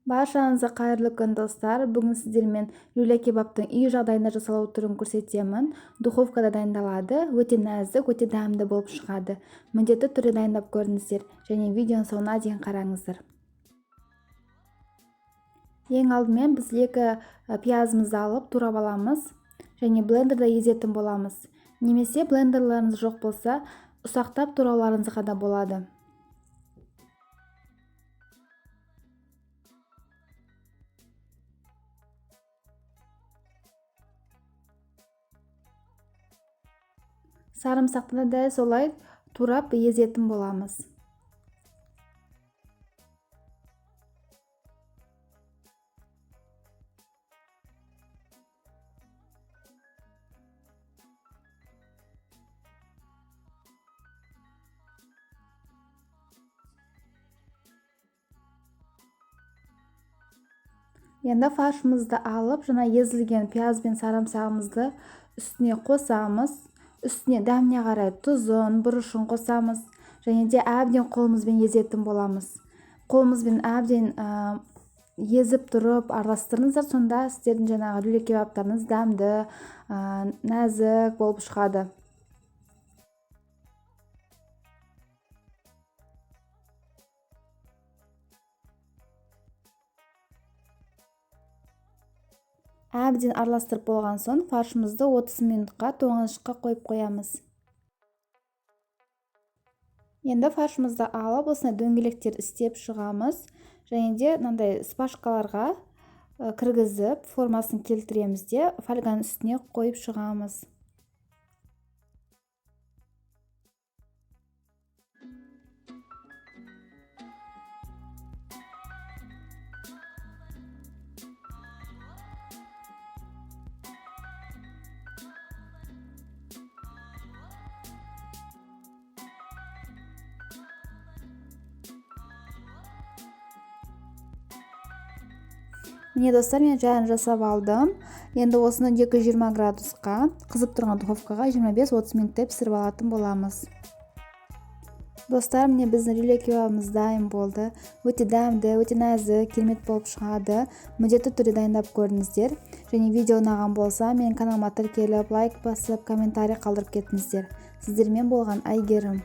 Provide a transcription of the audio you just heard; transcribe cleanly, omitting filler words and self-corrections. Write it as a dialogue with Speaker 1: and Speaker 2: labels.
Speaker 1: Баршаңызға қайырлы күн достар. Бүгін сіздермен люля кебаптың үй жағдайында жасалу түрін көрсетемін. Духовкада дайындалады, өте нәзік, өте дәмді болып шығады. Міндетті түрде дайындап көріңіздер және видеоның соңына дейін қараңыздар. Ең алдымен біз екі пиязымызды алып турап аламыз және блендерда езетін боламыз. Немесе блендерларыңыз жоқ болса, ұсақтап турауларыңызға да болады. Sarımsaқты да солай турап езетін боламыз. Енді фаршымызды алып, жаңа езілген пияз бен сарымсағымызды үстіне қосамыз. Үстіне дәміне қарай тұзын, бұрышын қосамыз. Және де әбден қолымызбен езетін боламыз. Қолымызбен әбден езіп тұрып араластырыңыздар, сонда сіздердің жаңағы люля кебаптарыңыз дәмді, нәзік болып шығады. Әбден араластырып болған соң фаршымызды 30 минутқа тоңазытқышқа қойып қоямыз. Енді фаршымызды алып, осындай дөңгелектер істеп шығамыз. Және де мынандай спашкаларға кіргізіп, формасын келтіреміз де фольганың үстіне қойып шығамыз. Міне достар, мен жайын жасап алдым. Енді осыны 220 градусқа қызып тұрған духовкаға 25-30 минутта пісіріп алатын боламыз. Достар, міне біздің люля кебабымыз дайын болды. Өте дәмді, өте нәзік, керемет болып шығады. Міндетті түрде дайындап көріңіздер. Және видео ұнаған болса, менің каналыма тіркеліп, лайк басып, комментарий қалдырып кетіңіздер. Сіздермен болған Айгерім.